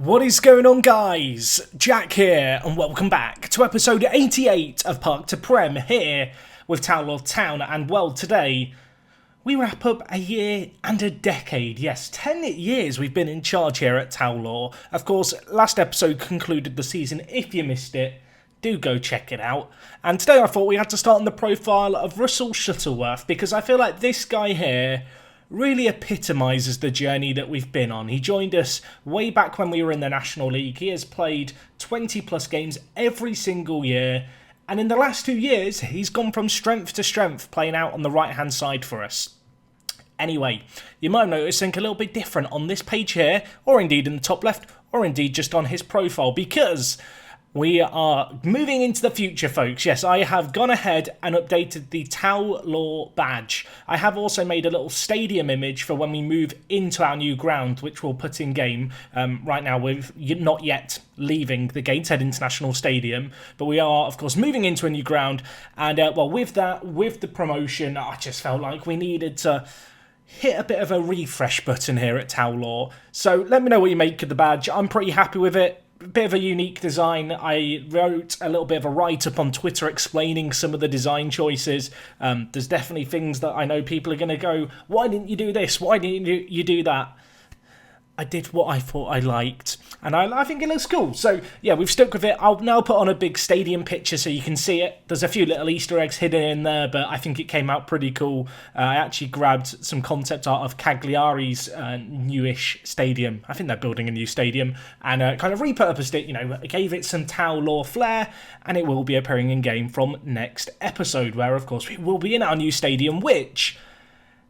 What is going on, guys? Jack here, and welcome back to episode 88 of Park to Prem here with Tower Town. And well, today we wrap up a year and a decade. Yes, 10 years we've been in charge here at Tower. Of course, last episode concluded the season. If you missed it, do go check it out. And today I thought we had to start on the profile of Russell Shuttleworth, because I feel like this guy here really epitomises the journey that we've been on. He joined us way back when we were in the National League. He has played 20 plus games every single year, and in the last 2 years he's gone from strength to strength, playing out on the right hand side for us. Anyway, you might have noticed something a little bit different on this page here, or indeed in the top left, or indeed just on his profile, because we are moving into the future, folks. Yes, I have gone ahead and updated the Tower Law badge. I have also made a little stadium image for when we move into our new ground, which we'll put in game. Right now, we're not yet leaving the Gateshead International Stadium, but we are, of course, moving into a new ground. And, well, with that, with the promotion, I just felt like we needed to hit a bit of a refresh button here at Tower Law. So let me know what you make of the badge. I'm pretty happy with it. Bit of a unique design. I wrote a little bit of a write-up on Twitter explaining some of the design choices. There's definitely things that I know people are going to go, why didn't you do this? Why didn't you do that? I did what I thought I liked, and I think it looks cool. So yeah, we've stuck with it. I'll now put on a big stadium picture so you can see it. There's a few little Easter eggs hidden in there, but I think it came out pretty cool. I actually grabbed some concept art of Cagliari's newish stadium. I think they're building a new stadium, and kind of repurposed it, you know, gave it some Tower Law flair, and it will be appearing in game from next episode, where of course we will be in our new stadium, which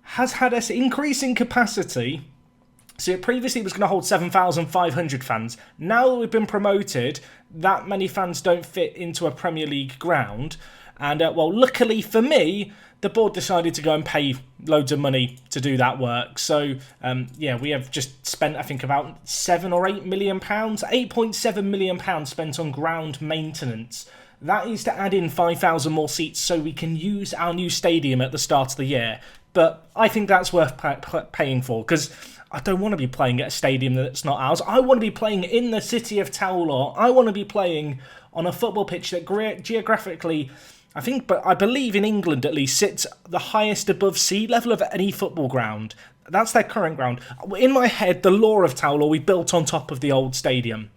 has had us increase in capacity. So it previously was going to hold 7,500 fans. Now that we've been promoted, that many fans don't fit into a Premier League ground. And, well, luckily for me, the board decided to go and pay loads of money to do that work. So, yeah, we have just spent, I think, about £7 or £8 million, £8.7 million spent on ground maintenance. That is to add in 5,000 more seats so we can use our new stadium at the start of the year. But I think that's worth paying for, because I don't want to be playing at a stadium that's not ours. I want to be playing in the city of Tower Law. I want to be playing on a football pitch that geographically, I believe in England at least, sits the highest above sea level of any football ground. That's their current ground. In my head, the Law of Tower Law, we built on top of the old stadium.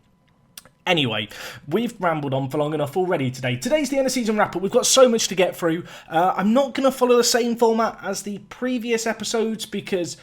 Anyway, we've rambled on for long enough already today. Today's the end of season wrap-up. We've got so much to get through. I'm not going to follow the same format as the previous episodes, because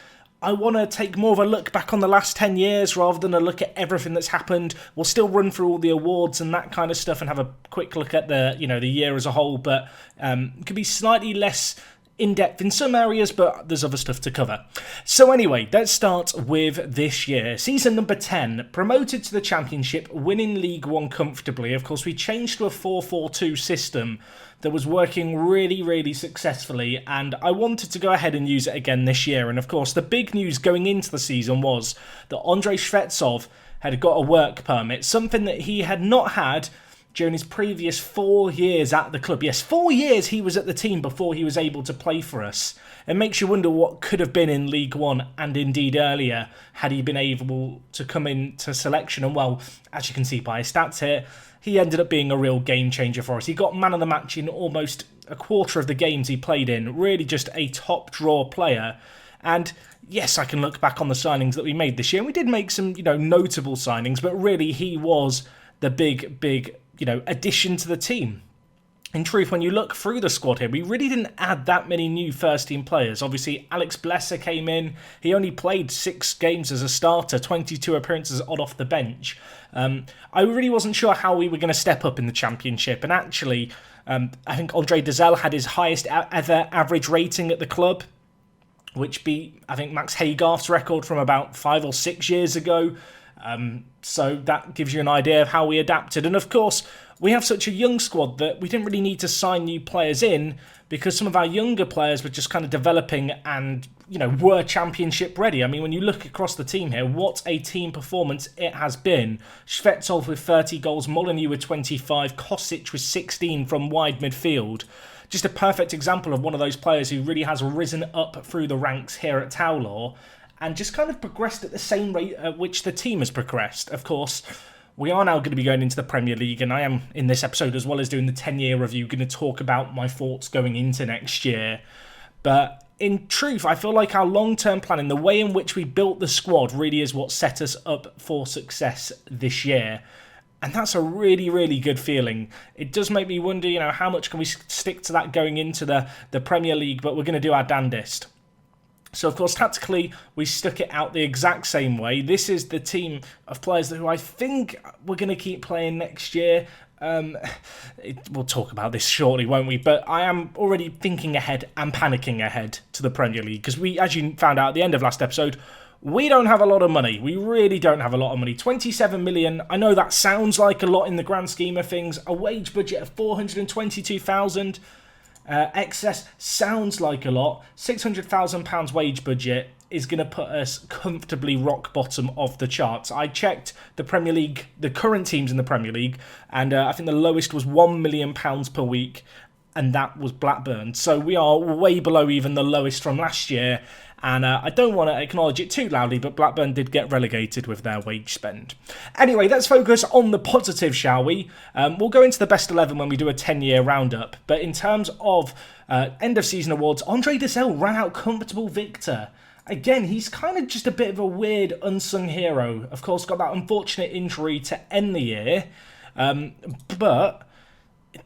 I want to take more of a look back on the last 10 years rather than a look at everything that's happened. We'll still run through all the awards and that kind of stuff and have a quick look at the year as a whole, but it could be slightly less in-depth in some areas, but there's other stuff to cover. So anyway, let's start with this year. Season number 10, promoted to the Championship, winning League One comfortably. Of course, we changed to a 4-4-2 system that was working really, really successfully, and I wanted to go ahead and use it again this year. And of course, the big news going into the season was that Andrei Shvetsov had got a work permit, something that he had not had during his previous 4 years at the club. Yes, 4 years he was at the team before he was able to play for us. It makes you wonder what could have been in League One, and indeed earlier, had he been able to come into selection. And well, as you can see by his stats here, he ended up being a real game changer for us. He got man of the match in almost a quarter of the games he played in. Really just a top draw player. And yes, I can look back on the signings that we made this year. And we did make some, notable signings, but really he was the big, addition to the team. In truth, when you look through the squad here, we really didn't add that many new first-team players. Obviously, Alex Blesser came in. He only played 6 games as a starter, 22 appearances on off the bench. I really wasn't sure how we were going to step up in the Championship. And actually, I think Andre Dezel had his highest ever average rating at the club, which beat, I think, Max Haygarth's record from about 5 or 6 years ago. So that gives you an idea of how we adapted. And of course, we have such a young squad that we didn't really need to sign new players in, because some of our younger players were just kind of developing and, were Championship ready. I mean, when you look across the team here, what a team performance it has been. Shvetsov with 30 goals, Molyneux with 25, Kosic with 16 from wide midfield. Just a perfect example of one of those players who really has risen up through the ranks here at Tower Law. and just kind of progressed at the same rate at which the team has progressed. Of course, we are now going to be going into the Premier League, and I am, in this episode, as well as doing the 10-year review, going to talk about my thoughts going into next year. But in truth, I feel like our long-term planning, the way in which we built the squad, really is what set us up for success this year. And that's a really, really good feeling. It does make me wonder, how much can we stick to that going into the Premier League, but we're going to do our damnedest. So, of course, tactically, we stuck it out the exact same way. This is the team of players who I think we're going to keep playing next year. We'll talk about this shortly, won't we? But I am already thinking ahead and panicking ahead to the Premier League because we, as you found out at the end of last episode, we don't have a lot of money. We really don't have a lot of money. 27 million. I know that sounds like a lot in the grand scheme of things. A wage budget of 422,000. Excess sounds like a lot. £600,000 wage budget is going to put us comfortably rock bottom of the charts. I checked the Premier League, the current teams in the Premier League, and I think the lowest was £1 million per week, and that was Blackburn. So we are way below even the lowest from last year, and I don't want to acknowledge it too loudly, but Blackburn did get relegated with their wage spend. Anyway, let's focus on the positive, shall we? We'll go into the best 11 when we do a 10-year roundup, but in terms of end-of-season awards, Andre Dessel ran out comfortable victor. Again, he's kind of just a bit of a weird unsung hero. Of course, got that unfortunate injury to end the year, but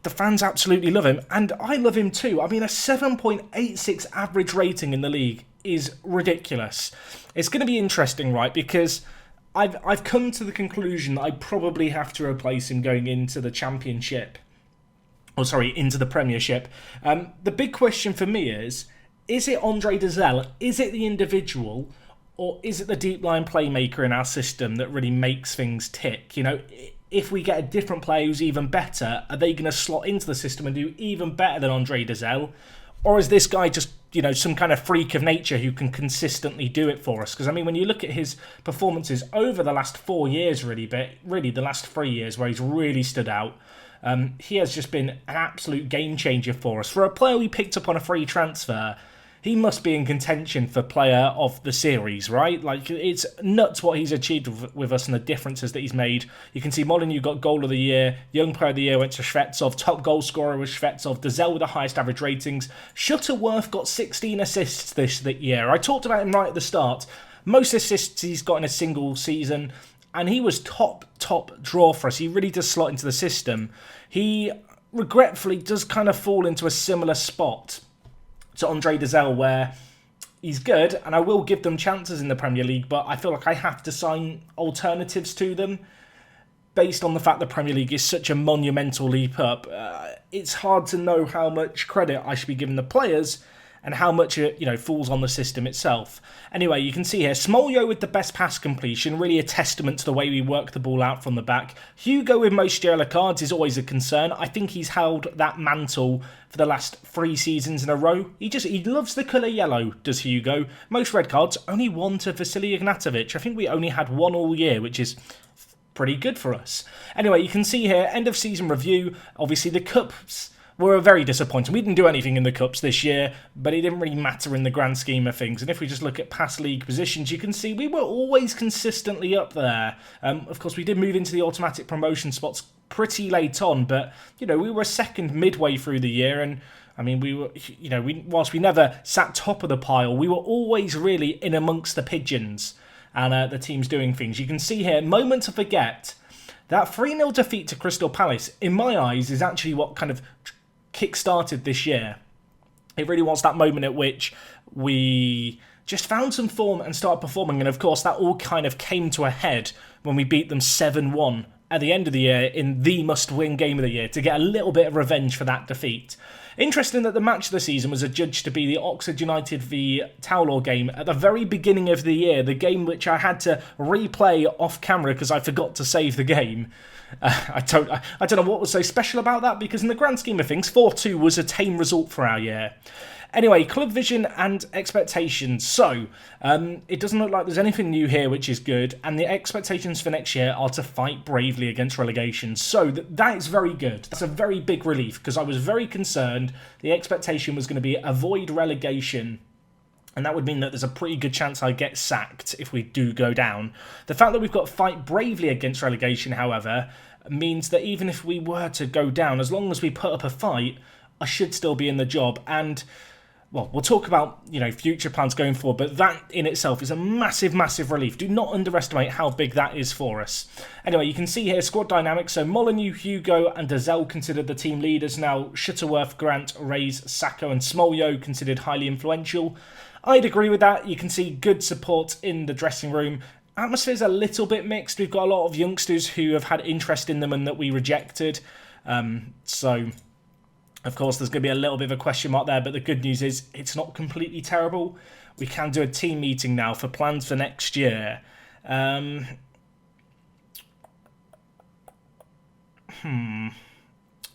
the fans absolutely love him, and I love him too. I mean, a 7.86 average rating in the league is ridiculous. It's going to be interesting, right? Because I've come to the conclusion that I probably have to replace him going into the Championship. Into the Premiership. The big question for me is it Andre Dessel? Is it the individual? Or is it the deep line playmaker in our system that really makes things tick? If we get a different player who's even better, are they going to slot into the system and do even better than Andre Dessel? Or is this guy just, some kind of freak of nature who can consistently do it for us? Because, when you look at his performances over the last 4 years, really, but really the last 3 years where he's really stood out, he has just been an absolute game changer for us. For a player we picked up on a free transfer, he must be in contention for player of the series, right? Like, it's nuts what he's achieved with us and the differences that he's made. You can see Molyneux got goal of the year, young player of the year went to Shvetsov, top goal scorer was Shvetsov, Dessel with the highest average ratings. Shuttleworth got 16 assists this year. I talked about him right at the start. Most assists he's got in a single season, and he was top draw for us. He really does slot into the system. He regretfully does kind of fall into a similar spot to Andre Dessel, where he's good, and I will give them chances in the Premier League, but I feel like I have to sign alternatives to them based on the fact the Premier League is such a monumental leap up. It's hard to know how much credit I should be giving the players and how much it falls on the system itself. Anyway, you can see here, Smoljo with the best pass completion, really a testament to the way we work the ball out from the back. Hugo with most yellow cards is always a concern. I think he's held that mantle for the last 3 seasons in a row. He loves the colour yellow, does Hugo. Most red cards, only 1 to Vasily Ignatovic. I think we only had 1 all year, which is pretty good for us. Anyway, you can see here, end of season review. Obviously, the Cups were very disappointing. We didn't do anything in the Cups this year, but it didn't really matter in the grand scheme of things. And if we just look at past league positions, you can see we were always consistently up there. Of course, we did move into the automatic promotion spots pretty late on, but, we were second midway through the year, and we were, whilst we never sat top of the pile, we were always really in amongst the pigeons and the teams doing things. You can see here, moment to forget, that 3-0 defeat to Crystal Palace, in my eyes, is actually what kind of kick-started this year. It really was that moment at which we just found some form and started performing, and of course that all kind of came to a head when we beat them 7-1 at the end of the year in the must-win game of the year to get a little bit of revenge for that defeat. Interesting that the match of the season was adjudged to be the Oxford United v Townlaw game at the very beginning of the year, the game which I had to replay off camera because I forgot to save the game. I don't know what was so special about that, because in the grand scheme of things, 4-2 was a tame result for our year. Anyway, club vision and expectations. So, it doesn't look like there's anything new here, which is good. And the expectations for next year are to fight bravely against relegation. So, that is very good. That's a very big relief, because I was very concerned the expectation was going to be avoid relegation And that would mean that there's a pretty good chance I get sacked if we do go down. The fact that we've got to fight bravely against relegation, however, means that even if we were to go down, as long as we put up a fight, I should still be in the job. And, well, we'll talk about, future plans going forward, but that in itself is a massive, massive relief. Do not underestimate how big that is for us. Anyway, you can see here squad dynamics. So Molyneux, Hugo and Dazelle considered the team leaders. Now Shuttleworth, Grant, Reyes, Sacco and Smolyo considered highly influential. I'd agree with that. You can see good support in the dressing room. Atmosphere's a little bit mixed. We've got a lot of youngsters who have had interest in them and that we rejected. So, of course, there's going to be a little bit of a question mark there. But the good news is it's not completely terrible. We can do a team meeting now for plans for next year.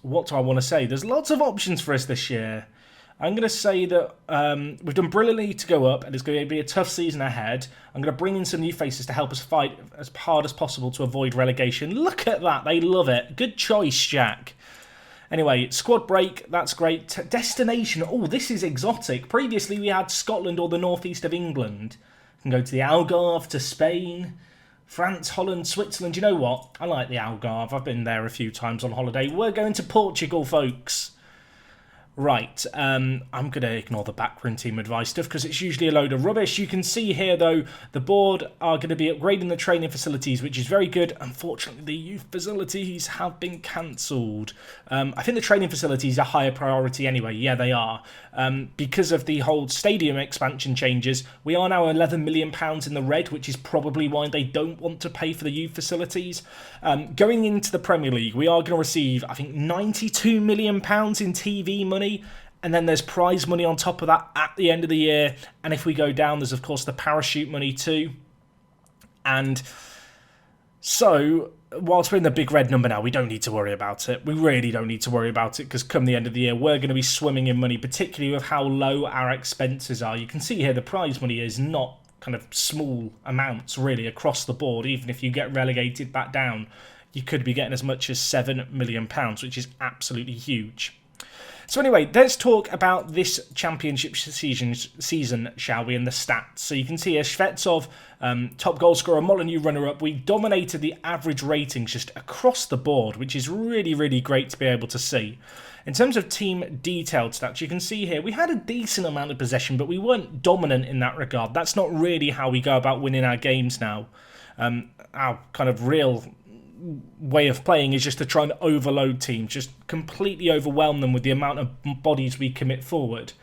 What do I want to say? There's lots of options for us this year. I'm going to say that we've done brilliantly to go up and it's going to be a tough season ahead. I'm going to bring in some new faces to help us fight as hard as possible to avoid relegation. Look at that. They love it. Good choice, Jack. Anyway, squad break. That's great. Destination. Oh, this is exotic. Previously, we had Scotland or the northeast of England. We can go to the Algarve, to Spain, France, Holland, Switzerland. You know what? I like the Algarve. I've been there a few times on holiday. We're going to Portugal, folks. Right, I'm going to ignore the backroom team advice stuff because it's usually a load of rubbish. You can see here, though, the board are going to be upgrading the training facilities, which is very good. Unfortunately, the youth facilities have been cancelled. I think the training facilities are higher priority anyway. Yeah, they are. Because of the whole stadium expansion changes, we are now £11 million in the red, which is probably why they don't want to pay for the youth facilities. Going into the Premier League, we are going to receive, I think, £92 million in TV money. And then there's prize money on top of that at the end of the year. And if we go down, there's, of course, the parachute money too. And so, whilst we're in the big red number now, we don't need to worry about it. We really don't need to worry about it because come the end of the year, we're going to be swimming in money, particularly with how low our expenses are. You can see here the prize money is not kind of small amounts, really, across the board. Even if you get relegated back down, you could be getting as much as £7 million, which is absolutely huge. So anyway, let's talk about this championship season, shall we, and the stats. So you can see here, Shvetsov, top goal scorer, Molyneux runner-up. We dominated the average ratings just across the board, which is really, really great to be able to see. In terms of team detailed stats, you can see here, we had a decent amount of possession, but we weren't dominant in that regard. That's not really how we go about winning our games now. Our kind of real way of playing is just to try and overload teams, just completely overwhelm them with the amount of bodies we commit forward.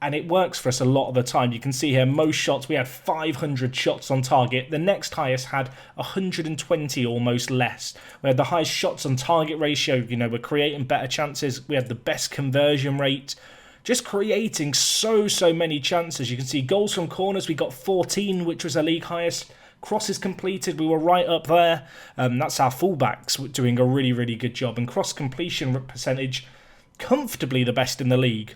And it works for us a lot of the time. You can see here, most shots, we had 500 shots on target. The next highest had 120, almost less. We had the highest shots on target ratio. We're creating better chances. We had the best conversion rate. Just creating so many chances. You can see goals from corners. We got 14, which was a league highest. Crosses completed, we were right up there. That's our fullbacks doing a really, really good job. And cross completion percentage, comfortably the best in the league.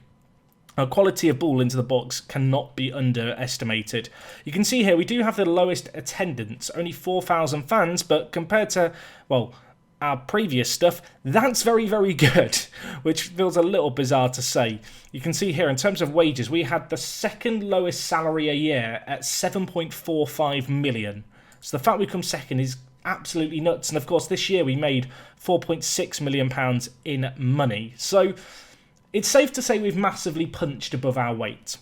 Our quality of ball into the box cannot be underestimated. You can see here we do have the lowest attendance, only 4,000 fans, but compared to, well, our previous stuff, that's very, very good, which feels a little bizarre to say. You can see here, in terms of wages, we had the second lowest salary a year at 7.45 million. So the fact we come second is absolutely nuts. And of course, this year we made £4.6 million in money. So it's safe to say we've massively punched above our weight.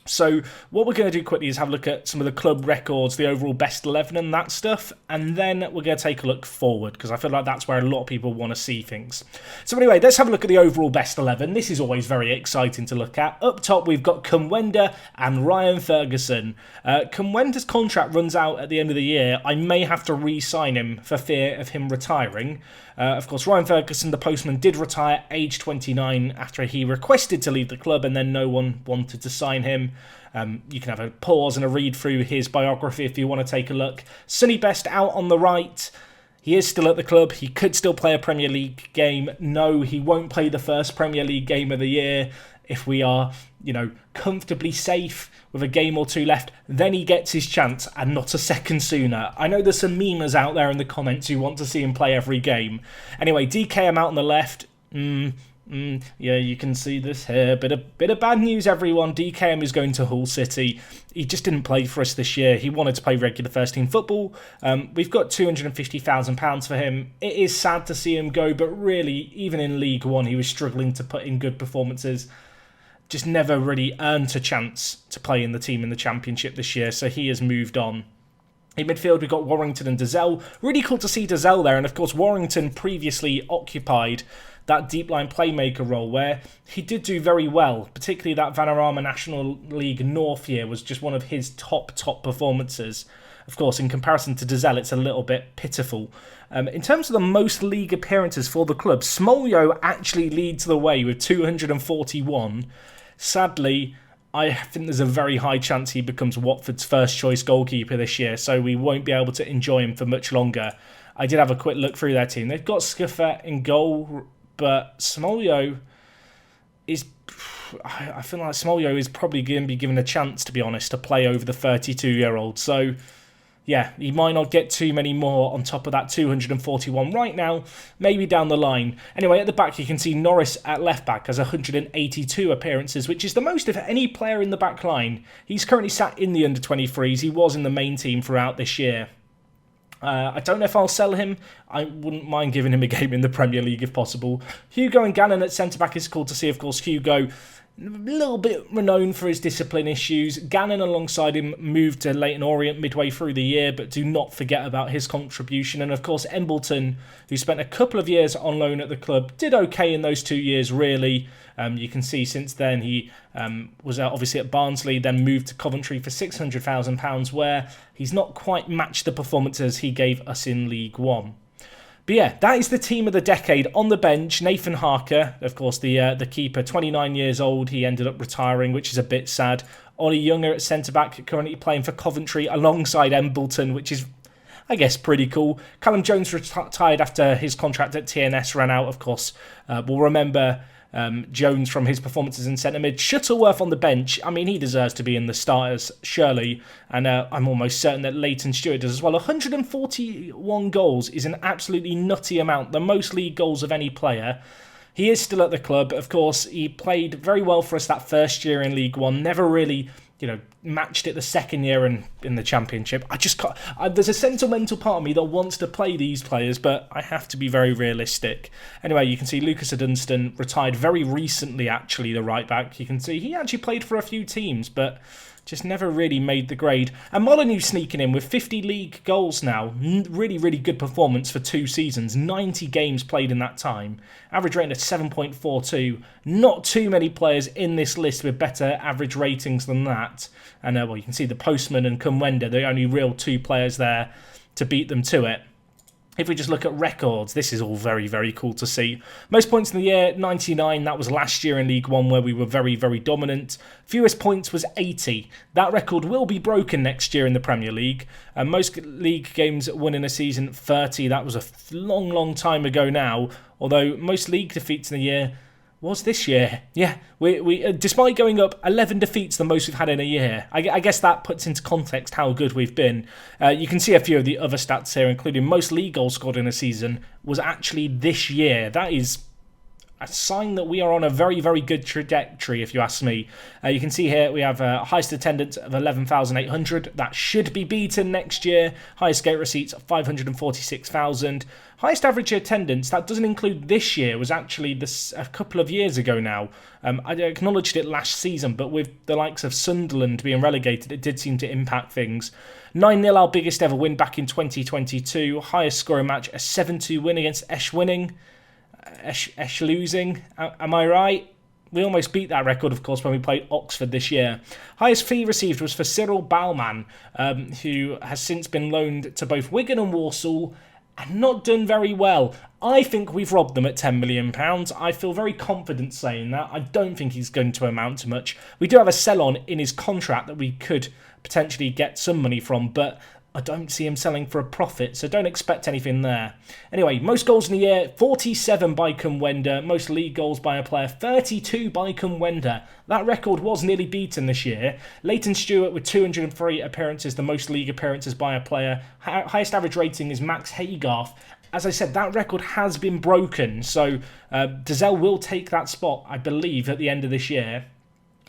So what we're going to do quickly is have a look at some of the club records, the overall best 11 and that stuff, and then we're going to take a look forward because I feel like that's where a lot of people want to see things. So anyway, let's have a look at the overall best 11. This is always very exciting to look at. Up top, we've got Kumwenda and Ryan Ferguson. Kumwenda's contract runs out at the end of the year. I may have to re-sign him for fear of him retiring. Of course, Ryan Ferguson, the postman, did retire age 29 after he requested to leave the club and then no one wanted to sign him. You can have a pause and a read through his biography if you want to take a look. Sonny Best out on the right. He is still at the club. He could still play a Premier League game. No, he won't play the first Premier League game of the year. If we are, comfortably safe with a game or two left, then he gets his chance and not a second sooner. I know there's some memers out there in the comments who want to see him play every game. Anyway, DKM out on the left. Yeah, you can see this here. Bit of bad news, everyone. DKM is going to Hull City. He just didn't play for us this year. He wanted to play regular first-team football. We've got £250,000 for him. It is sad to see him go, but really, even in League One, he was struggling to put in good performances. Just never really earned a chance to play in the team in the Championship this year, so he has moved on. In midfield, we've got Warrington and Dazelle. Really cool to see Dazelle there, and of course, Warrington previously occupied that deep line playmaker role where he did do very well, particularly that Vanarama National League North year was just one of his top performances. Of course, in comparison to Dazelle, it's a little bit pitiful. In terms of the most league appearances for the club, Smoljo actually leads the way with 241. Sadly, I think there's a very high chance he becomes Watford's first choice goalkeeper this year, so we won't be able to enjoy him for much longer. I did have a quick look through their team. They've got Scuffer in goal, but Smoljo is... I feel like Smoljo is probably going to be given a chance, to be honest, to play over the 32-year-old. So, yeah, he might not get too many more on top of that 241 right now, maybe down the line. Anyway, at the back, you can see Norris at left-back has 182 appearances, which is the most of any player in the back line. He's currently sat in the under-23s. He was in the main team throughout this year. I don't know if I'll sell him. I wouldn't mind giving him a game in the Premier League if possible. Hugo and Gannon at centre-back is cool to see. Of course, Hugo, a little bit renowned for his discipline issues. Gannon alongside him moved to Leyton Orient midway through the year, but do not forget about his contribution. And of course, Embleton, who spent a couple of years on loan at the club, did okay in those 2 years, really. You can see since then he was obviously at Barnsley, then moved to Coventry for £600,000, where he's not quite matched the performances he gave us in League One. But yeah, that is the team of the decade. On the bench, Nathan Harker, of course, the keeper, 29 years old. He ended up retiring, which is a bit sad. Ollie Younger at centre-back, currently playing for Coventry alongside Embleton, which is, I guess, pretty cool. Callum Jones retired after his contract at TNS ran out, of course. We'll remember Jones from his performances in centre mid. Shuttleworth on the bench. I mean, he deserves to be in the starters, surely. And I'm almost certain that Leighton Stewart does as well. 141 goals is an absolutely nutty amount. The most league goals of any player. He is still at the club. Of course, he played very well for us that first year in League One. Never really, matched it the second year in the Championship. I just can't... there's a sentimental part of me that wants to play these players, but I have to be very realistic. Anyway, you can see Lucas Dunstan retired very recently, actually, the right-back. You can see he actually played for a few teams, but just never really made the grade. And Molyneux sneaking in with 50 league goals now. Really, really good performance for 2 seasons. 90 games played in that time. Average rating of 7.42. Not too many players in this list with better average ratings than that. And you can see the Postman and Kumwenda, the only real 2 players there to beat them to it. If we just look at records, this is all very, very cool to see. Most points in the year, 99. That was last year in League One where we were very, very dominant. Fewest points was 80. That record will be broken next year in the Premier League. Most league games won in a season, 30. That was a long, long time ago now. Although most league defeats in the year was this year. Yeah, we despite going up 11 defeats, the most we've had in a year. I guess that puts into context how good we've been. You can see a few of the other stats here, including most league goals scored in a season was actually this year. That is a sign that we are on a very, very good trajectory, if you ask me. You can see here we have highest attendance of 11,800. That should be beaten next year. Highest gate receipts of 546,000. Highest average attendance, that doesn't include this year, was actually a couple of years ago now. I acknowledged it last season, but with the likes of Sunderland being relegated, it did seem to impact things. 9-0, our biggest ever win back in 2022. Highest scoring match, a 7-2 win against Esch winning. Esch losing, am I right? We almost beat that record, of course, when we played Oxford this year. Highest fee received was for Cyril Baumann, who has since been loaned to both Wigan and Walsall, and not done very well. I think we've robbed them at £10 million. I feel very confident saying that. I don't think he's going to amount to much. We do have a sell-on in his contract that we could potentially get some money from, but I don't see him selling for a profit, so don't expect anything there. Anyway, most goals in the year, 47 by Kumwenda. Most league goals by a player, 32 by Kumwenda. That record was nearly beaten this year. Leighton Stewart with 203 appearances, the most league appearances by a player. Highest average rating is Max Haygarth as I said, that record has been broken. So Dazelle will take that spot, I believe, at the end of this year.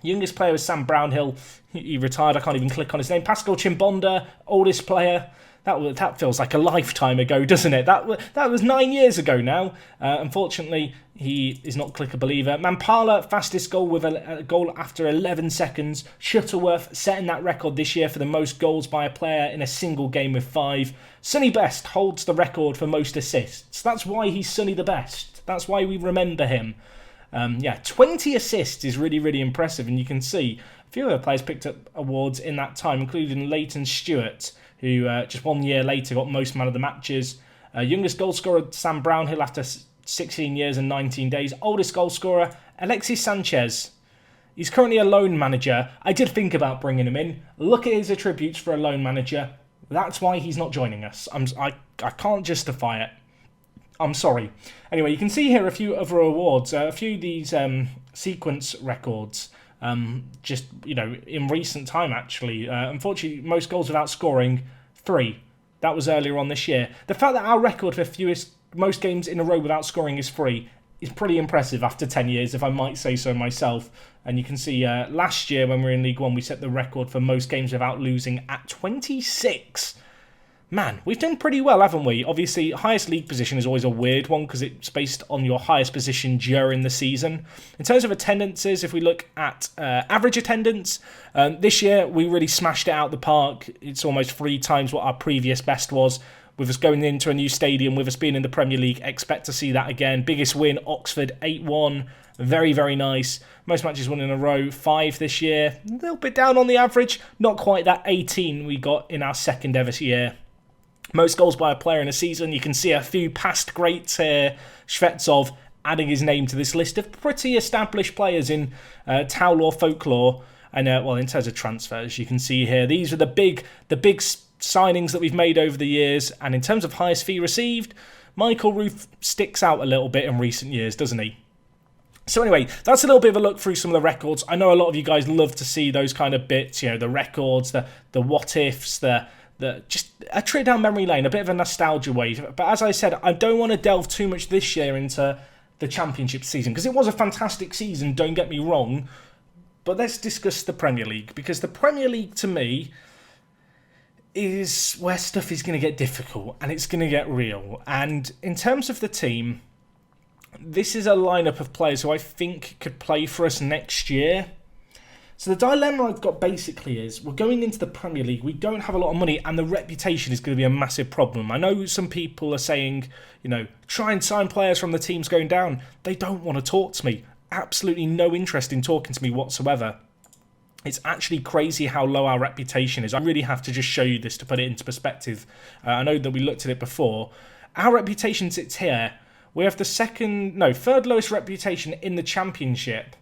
Youngest player was Sam Brownhill. He retired. I can't even click on his name. Pascal Chimbonda, oldest player. That feels like a lifetime ago, doesn't it? That was 9 years ago now. Unfortunately, he is not clickable either. Mampala, fastest goal with a goal after 11 seconds. Shuttleworth setting that record this year for the most goals by a player in a single game with 5. Sonny Best holds the record for most assists. That's why he's Sonny the Best. That's why we remember him. 20 assists is really, really impressive, and you can see a few other players picked up awards in that time, including Leighton Stewart, who just 1 year later got most man of the matches. Youngest goal scorer, Sam Brownhill, after 16 years and 19 days. Oldest goal scorer, Alexis Sanchez. He's currently a loan manager. I did think about bringing him in. Look at his attributes for a loan manager. That's why he's not joining us. I can't justify it. I'm sorry. Anyway, you can see here a few other awards. A few of these sequence records. Just, in recent time, actually. Unfortunately, most goals without scoring, 3. That was earlier on this year. The fact that our record for most games in a row without scoring is 3 is pretty impressive after 10 years, if I might say so myself. And you can see last year when we were in League One, we set the record for most games without losing at 26. Man, we've done pretty well, haven't we? Obviously, highest league position is always a weird one because it's based on your highest position during the season. In terms of attendances, if we look at average attendance, this year we really smashed it out the park. It's almost 3 times what our previous best was. With us going into a new stadium, with us being in the Premier League, expect to see that again. Biggest win, Oxford, 8-1. Very, very nice. Most matches won in a row, 5 this year. A little bit down on the average. Not quite that 18 we got in our second ever year. Most goals by a player in a season. You can see a few past greats here. Shvetsov adding his name to this list of pretty established players in Towlaw folklore. And in terms of transfers, you can see here, these are the big signings that we've made over the years. And in terms of highest fee received, Michael Roof sticks out a little bit in recent years, doesn't he? So anyway, that's a little bit of a look through some of the records. I know a lot of you guys love to see those kind of bits, the records, the what-ifs, just a trip down memory lane, a bit of a nostalgia wave. But as I said, I don't want to delve too much this year into the Championship season, because it was a fantastic season, don't get me wrong. But let's discuss the Premier League, because the Premier League, to me, is where stuff is going to get difficult, and it's going to get real. And in terms of the team, this is a lineup of players who I think could play for us next year. So the dilemma I've got basically is, we're going into the Premier League, we don't have a lot of money, and the reputation is going to be a massive problem. I know some people are saying, try and sign players from the teams going down. They don't want to talk to me. Absolutely no interest in talking to me whatsoever. It's actually crazy how low our reputation is. I really have to just show you this to put it into perspective. I know that we looked at it before. Our reputation sits here. We have the third lowest reputation in the Championship.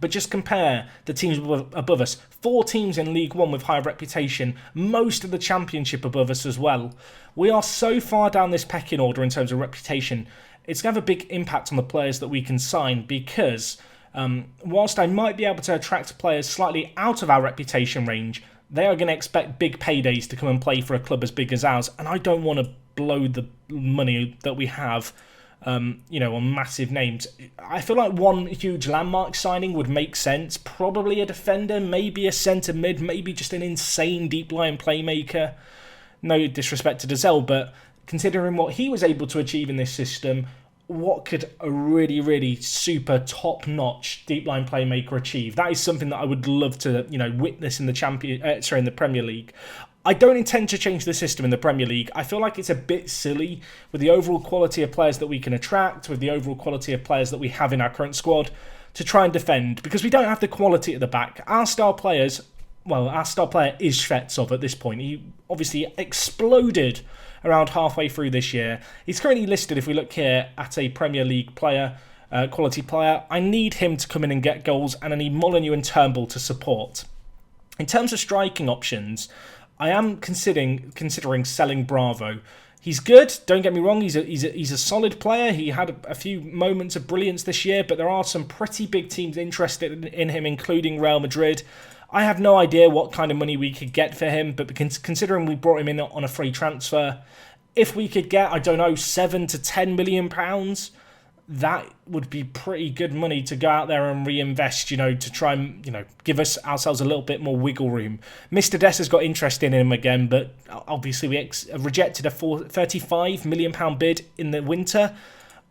But just compare the teams above us. 4 teams in League One with higher reputation. Most of the Championship above us as well. We are so far down this pecking order in terms of reputation. It's going to have a big impact on the players that we can sign, because whilst I might be able to attract players slightly out of our reputation range, they are going to expect big paydays to come and play for a club as big as ours. And I don't want to blow the money that we have on massive names. I feel like one huge landmark signing would make sense. Probably a defender, maybe a centre mid, maybe just an insane deep line playmaker. No disrespect to Dazelle, but considering what he was able to achieve in this system, what could a really, really super top-notch deep line playmaker achieve? That is something that I would love to, witness in the Premier League. I don't intend to change the system in the Premier League. I feel like it's a bit silly with the overall quality of players that we can attract, with the overall quality of players that we have in our current squad, to try and defend, because we don't have the quality at the back. Our star player is Shvetsov at this point. He obviously exploded around halfway through this year. He's currently listed, if we look here, at a Premier League player, quality player. I need him to come in and get goals, and I need Molyneux and Turnbull to support. In terms of striking options, I am considering selling Bravo. He's good, don't get me wrong, he's a solid player. He had a few moments of brilliance this year, but there are some pretty big teams interested in him, including Real Madrid. I have no idea what kind of money we could get for him, but considering we brought him in on a free transfer, If we could get, I don't know, £7 to £10 million, that would be pretty good money to go out there and reinvest, to try and, give ourselves a little bit more wiggle room. Mr. Dessa's got interest in him again, but obviously we rejected a £35 million bid in the winter.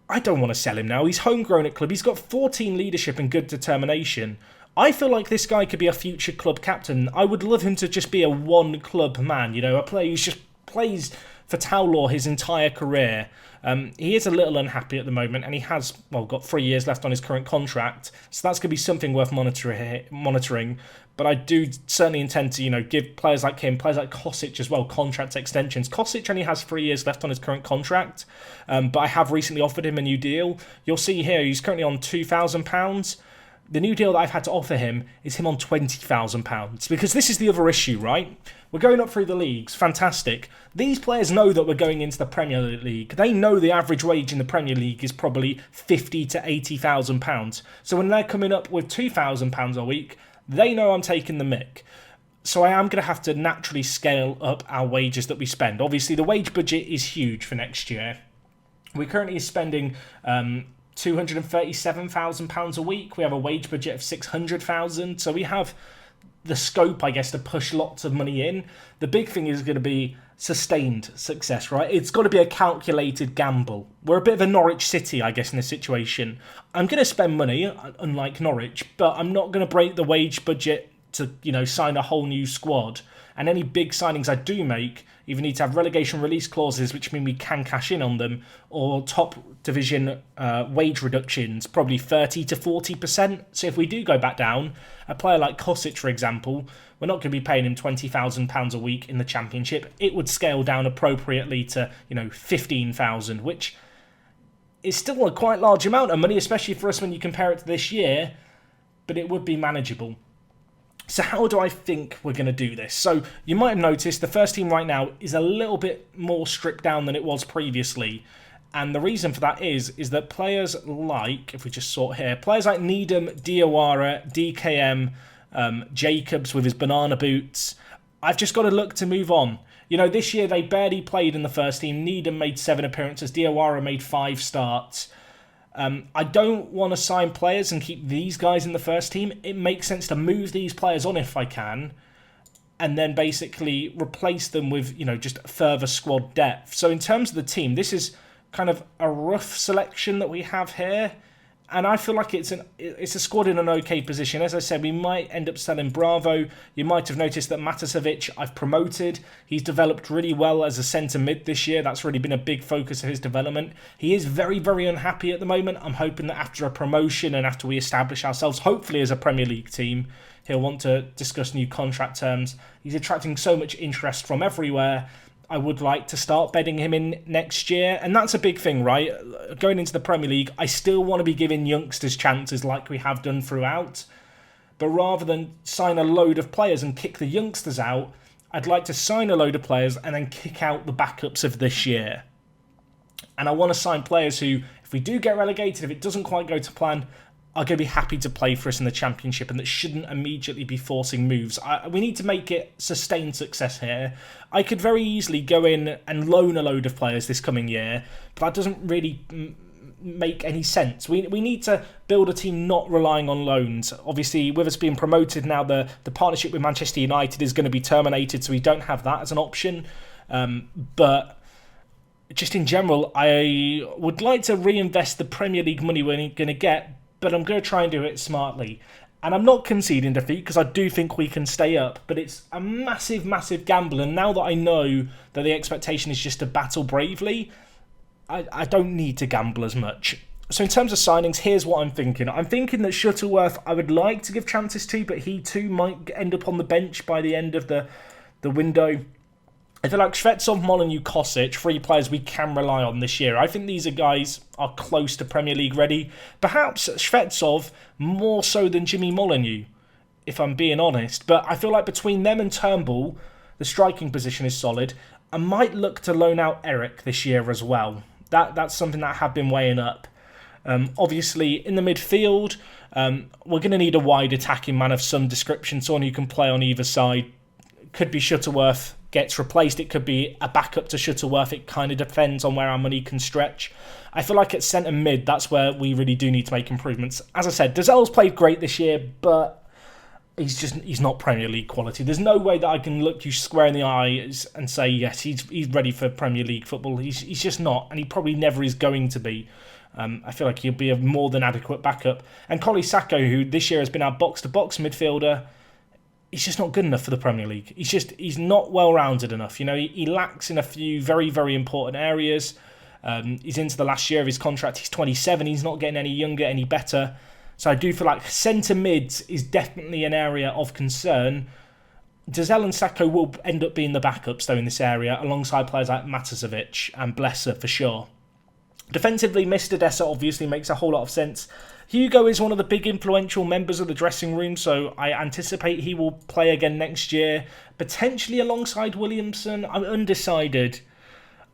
I don't want to sell him now. He's homegrown at club. He's got 14 leadership and good determination. I feel like this guy could be a future club captain. I would love him to just be a one-club man, a player who just plays for Towlaw his entire career. He is a little unhappy at the moment, and he has, got 3 years left on his current contract, so that's going to be something worth monitoring. But I do certainly intend to, give players like him, players like Kosic as well, contract extensions. Kosic only has 3 years left on his current contract, but I have recently offered him a new deal. You'll see here, he's currently on £2,000. The new deal that I've had to offer him is him on £20,000, because this is the other issue, right? We're going up through the leagues, fantastic. These players know that we're going into the Premier League. They know the average wage in the Premier League is probably £50,000 to £80,000. So when they're coming up with £2,000 a week, they know I'm taking the mick. So I am going to have to naturally scale up our wages that we spend. Obviously, the wage budget is huge for next year. We're currently spending £237,000 a week. We have a wage budget of £600,000. So we have the scope, I guess, to push lots of money in. The big thing is going to be sustained success, right? It's got to be a calculated gamble. We're a bit of a Norwich City, I guess, in this situation. I'm going to spend money, unlike Norwich, but I'm not going to break the wage budget to, sign a whole new squad. And any big signings I do make either need to have relegation release clauses, which mean we can cash in on them, or top division wage reductions, probably 30 to 40%. So if we do go back down, a player like Kosic, for example, we're not going to be paying him £20,000 a week in the Championship. It would scale down appropriately to, £15,000, which is still a quite large amount of money, especially for us when you compare it to this year, but it would be manageable. So how do I think we're going to do this? So you might have noticed the first team right now is a little bit more stripped down than it was previously. And the reason for that is that players like, if we just sort here, players like Needham, Diawara, DKM, Jacobs with his banana boots, I've just got to look to move on. This year they barely played in the first team. Needham made 7 appearances. Diawara made 5 starts. I don't want to sign players and keep these guys in the first team. It makes sense to move these players on if I can, and then basically replace them with, just further squad depth. So in terms of the team, this is kind of a rough selection that we have here. And I feel like it's a squad in an okay position. As I said, we might end up selling Bravo. You might have noticed that Matasevic I've promoted. He's developed really well as a centre mid this year. That's really been a big focus of his development. He is very, very unhappy at the moment. I'm hoping that after a promotion and after we establish ourselves, hopefully as a Premier League team, he'll want to discuss new contract terms. He's attracting so much interest from everywhere. I would like to start bedding him in next year. And that's a big thing, right? Going into the Premier League, I still want to be giving youngsters chances like we have done throughout. But rather than sign a load of players and kick the youngsters out, I'd like to sign a load of players and then kick out the backups of this year. And I want to sign players who, if we do get relegated, if it doesn't quite go to plan, are going to be happy to play for us in the Championship and that shouldn't immediately be forcing moves. We need to make it sustained success here. I could very easily go in and loan a load of players this coming year, but that doesn't really make any sense. We need to build a team not relying on loans. Obviously, with us being promoted now, the partnership with Manchester United is going to be terminated, so we don't have that as an option. But just in general, I would like to reinvest the Premier League money we're going to get, but I'm going to try and do it smartly. And I'm not conceding defeat because I do think we can stay up, but it's a massive, massive gamble. And now that I know that the expectation is just to battle bravely, I don't need to gamble as much. So in terms of signings, here's what I'm thinking. I'm thinking that Shuttleworth I would like to give chances to, but he too might end up on the bench by the end of the window. I feel like Shvetsov, Molyneux, Kosic, 3 players we can rely on this year. I think these are guys are close to Premier League ready. Perhaps Shvetsov more so than Jimmy Molyneux, if I'm being honest. But I feel like between them and Turnbull, the striking position is solid. I might look to loan out Eric this year as well. That's something that I have been weighing up. Obviously, in the midfield, we're going to need a wide attacking man of some description, someone who can play on either side. Could be Shuttleworth. gets replaced. It could be a backup to Shuttleworth. It kind of depends on where our money can stretch. I feel like at centre mid, that's where we really do need to make improvements. As I said, Dazell's played great this year, but he's not Premier League quality. There's no way that I can look you square in the eyes and say, yes, he's ready for Premier League football. He's just not, and he probably never is going to be. I feel like he'll be a more than adequate backup. And Collie Sacco, who this year has been our box-to-box midfielder, he's just not good enough for the Premier League. He's not well-rounded enough. You know, he lacks in a few very, very important areas. He's into the last year of his contract. He's 27. He's not getting any younger, any better. So I do feel like centre mids is definitely an area of concern. Dazell and Sacco will end up being the backups, though, in this area, alongside players like Matasevic and Blesser, for sure. Defensively, Mr. Dessa obviously makes a whole lot of sense. Hugo is one of the big influential members of the dressing room, so I anticipate he will play again next year, potentially alongside Williamson. I'm undecided.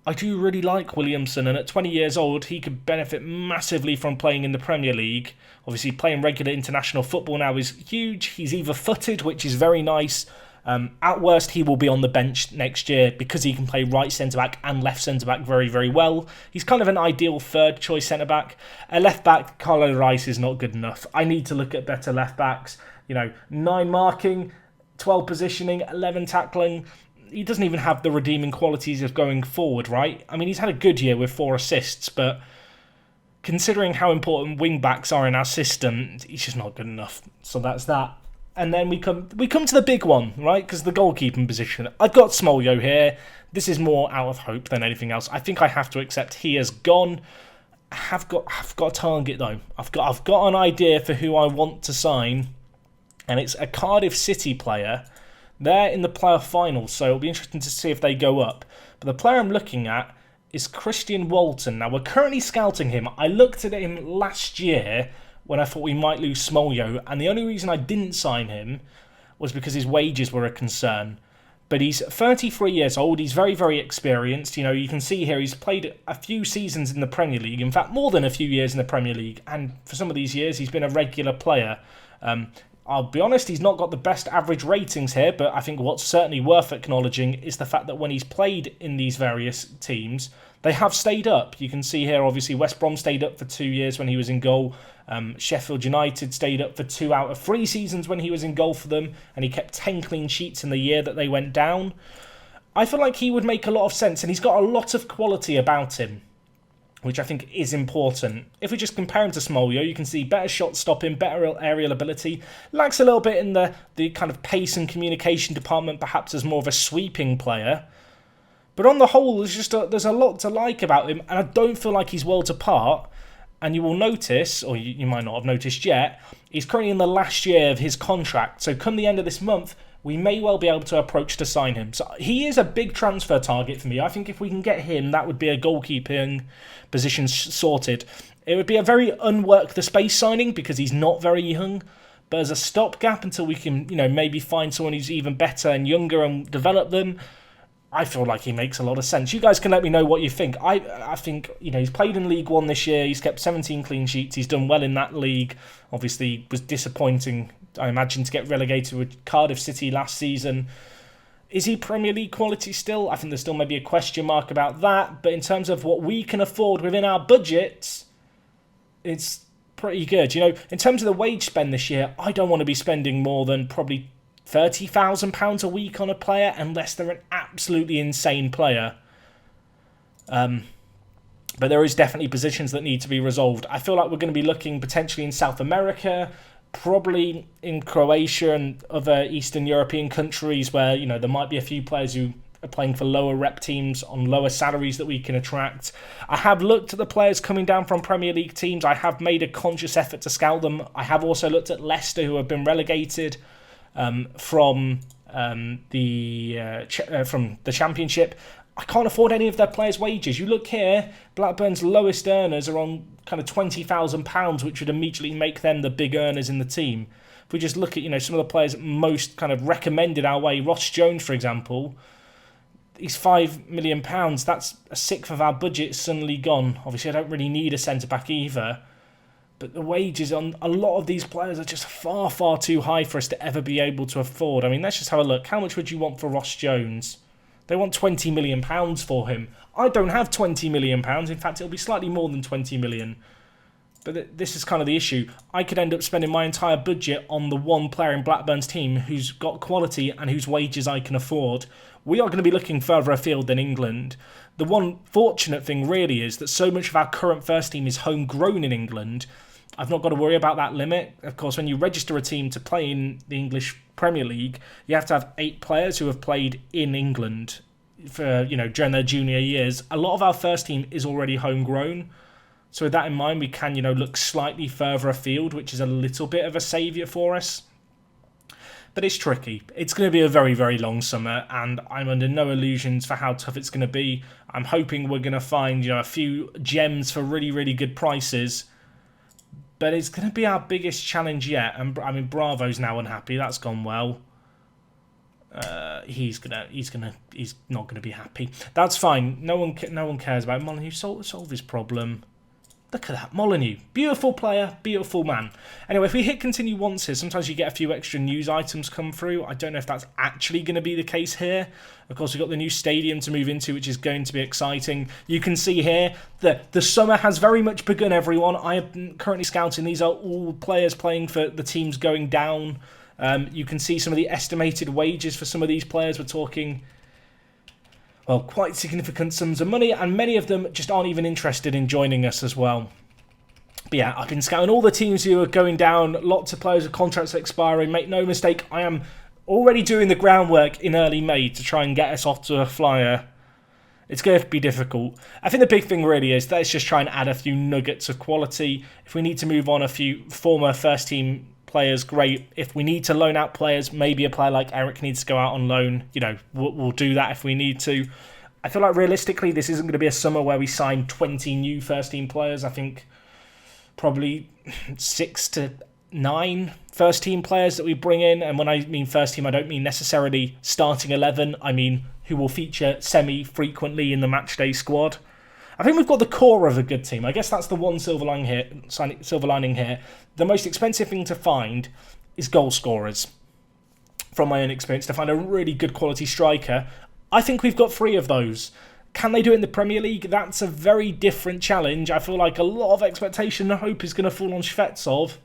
I do really like Williamson, and at 20 years old, he could benefit massively from playing in the Premier League. Obviously, playing regular international football now is huge. He's either-footed, which is very nice. At worst, he will be on the bench next year because he can play right centre-back and left centre-back very, very well. He's kind of an ideal third-choice centre-back. A left-back, Carlo Rice, is not good enough. I need to look at better left-backs. 9 marking, 12 positioning, 11 tackling. He doesn't even have the redeeming qualities of going forward, right? I mean, he's had a good year with 4 assists, but considering how important wing-backs are in our system, he's just not good enough. So that's that. And then we come to the big one, right? Because the goalkeeping position. I've got Smoljo here. This is more out of hope than anything else. I think I have to accept he has gone. I've got a target though. I've got an idea for who I want to sign, and it's a Cardiff City player. They're in the playoff final, so it'll be interesting to see if they go up. But the player I'm looking at is Christian Walton. Now we're currently scouting him. I looked at him last year when I thought we might lose Smoljo, and the only reason I didn't sign him was because his wages were a concern. But he's 33 years old, he's very, very experienced. You can see here he's played a few seasons in the Premier League, in fact more than a few years in the Premier League, and for some of these years he's been a regular player. I'll be honest, he's not got the best average ratings here, but I think what's certainly worth acknowledging is the fact that when he's played in these various teams, they have stayed up. You can see here, obviously, West Brom stayed up for 2 years when he was in goal. Sheffield United stayed up for 2 out of 3 seasons when he was in goal for them, and he kept 10 clean sheets in the year that they went down. I feel like he would make a lot of sense, and he's got a lot of quality about him, which I think is important. If we just compare him to Smoljo, you can see better shot stopping, better aerial ability. Lacks a little bit in the kind of pace and communication department, perhaps as more of a sweeping player. But on the whole, there's a lot to like about him, and I don't feel like he's worlds apart. And you will notice, or you might not have noticed yet, he's currently in the last year of his contract. So come the end of this month, we may well be able to approach to sign him. So he is a big transfer target for me. I think if we can get him, that would be a goalkeeping position sorted. It would be a very WorkTheSpace signing because he's not very young. But as a stopgap until we can, maybe find someone who's even better and younger and develop them, I feel like he makes a lot of sense. You guys can let me know what you think. I think, he's played in League One this year. He's kept 17 clean sheets. He's done well in that league. Obviously, was disappointing, I imagine, to get relegated with Cardiff City last season. Is he Premier League quality still? I think there's still maybe a question mark about that. But in terms of what we can afford within our budget, it's pretty good. In terms of the wage spend this year, I don't want to be spending more than probably £30,000 a week on a player unless they're an absolutely insane player. But there is definitely positions that need to be resolved. I feel like we're going to be looking potentially in South America, probably in Croatia and other Eastern European countries where, there might be a few players who are playing for lower rep teams on lower salaries that we can attract. I have looked at the players coming down from Premier League teams. I have made a conscious effort to scout them. I have also looked at Leicester, who have been relegated from the Championship. I can't afford any of their players' wages. You look here, Blackburn's lowest earners are on kind of £20,000, which would immediately make them the big earners in the team. If we just look at, some of the players most kind of recommended our way, Ross Jones, for example, he's £5 million. That's a sixth of our budget suddenly gone. Obviously, I don't really need a centre-back either. But the wages on a lot of these players are just far, far too high for us to ever be able to afford. I mean, let's just have a look. How much would you want for Ross Jones? They want £20 million for him. I don't have £20 million. In fact, it'll be slightly more than 20 million. But this is kind of the issue. I could end up spending my entire budget on the one player in Blackburn's team who's got quality and whose wages I can afford. We are going to be looking further afield than England. The one fortunate thing really is that so much of our current first team is homegrown in England. I've not got to worry about that limit. Of course, when you register a team to play in the English Premier League, you have to have 8 players who have played in England for, during their junior years. A lot of our first team is already homegrown. So with that in mind, we can, look slightly further afield, which is a little bit of a saviour for us. But it's tricky. It's going to be a very, very long summer, and I'm under no illusions for how tough it's going to be. I'm hoping we're going to find, a few gems for really, really good prices. But it's going to be our biggest challenge yet. And I mean, Bravo's now unhappy. That's gone well. He's not gonna be happy. That's fine. No one cares about him. Molyneux. Solve his problem. Look at that, Molyneux. Beautiful player, beautiful man. Anyway, if we hit continue once here, sometimes you get a few extra news items come through. I don't know if that's actually going to be the case here. Of course, we've got the new stadium to move into, which is going to be exciting. You can see here that the summer has very much begun, everyone. I am currently scouting. These are all players playing for the teams going down. You can see some of the estimated wages for some of these players. We're talking, well, quite significant sums of money, and many of them just aren't even interested in joining us as well. But yeah, I've been scouting all the teams who are going down, lots of players with contracts expiring. Make no mistake, I am already doing the groundwork in early May to try and get us off to a flyer. It's going to be difficult. I think the big thing really is let's just try and add a few nuggets of quality. If we need to move on a few former first team players, great. If we need to loan out players, maybe a player like Eric needs to go out on loan. We'll do that if we need to. I feel like realistically, this isn't going to be a summer where we sign 20 new first team players. I think probably 6 to 9 first team players that we bring in. And when I mean first team, I don't mean necessarily starting 11. I mean who will feature semi-frequently in the matchday squad. I think we've got the core of a good team. I guess that's the one silver lining here. The most expensive thing to find is goal scorers. From my own experience, to find a really good quality striker, I think we've got 3 of those. Can they do it in the Premier League? That's a very different challenge. I feel like a lot of expectation and hope is going to fall on Shvetsov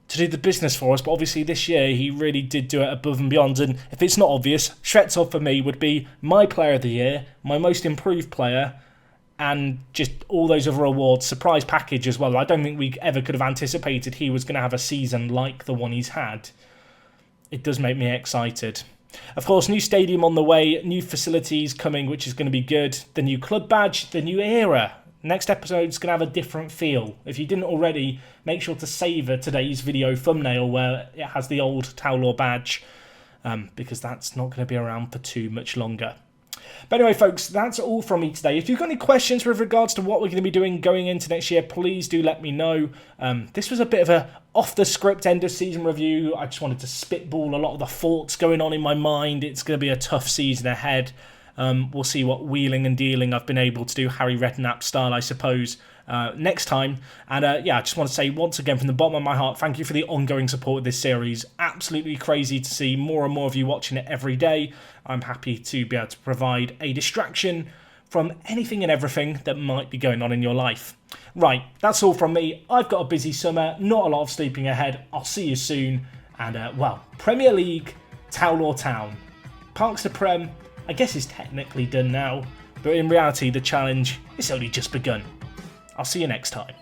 to do the business for us. But obviously this year he really did do it above and beyond. And if it's not obvious, Shvetsov for me would be my player of the year, my most improved player, and just all those other awards, surprise package as well. I don't think we ever could have anticipated he was going to have a season like the one he's had. It does make me excited. Of course, new stadium on the way, new facilities coming, which is going to be good. The new club badge, the new era. Next episode's going to have a different feel. If you didn't already, make sure to savour today's video thumbnail where it has the old Towlaw badge, because that's not going to be around for too much longer. But anyway, folks, that's all from me today. If you've got any questions with regards to what we're going to be doing going into next year, please do let me know. This was a bit of a off-the-script end-of-season review. I just wanted to spitball a lot of the thoughts going on in my mind. It's going to be a tough season ahead. We'll see what wheeling and dealing I've been able to do, Harry Redknapp style, I suppose, next time. And yeah, I just want to say once again from the bottom of my heart, thank you for the ongoing support of this series. Absolutely crazy to see more and more of you watching it every day. I'm happy to be able to provide a distraction from anything and everything that might be going on in your life. Right, that's all from me. I've got a busy summer, not a lot of sleeping ahead. I'll see you soon. And well, Premier League, Towlaw Town. Parks to Prem, I guess is technically done now, but in reality the challenge is only just begun. I'll see you next time.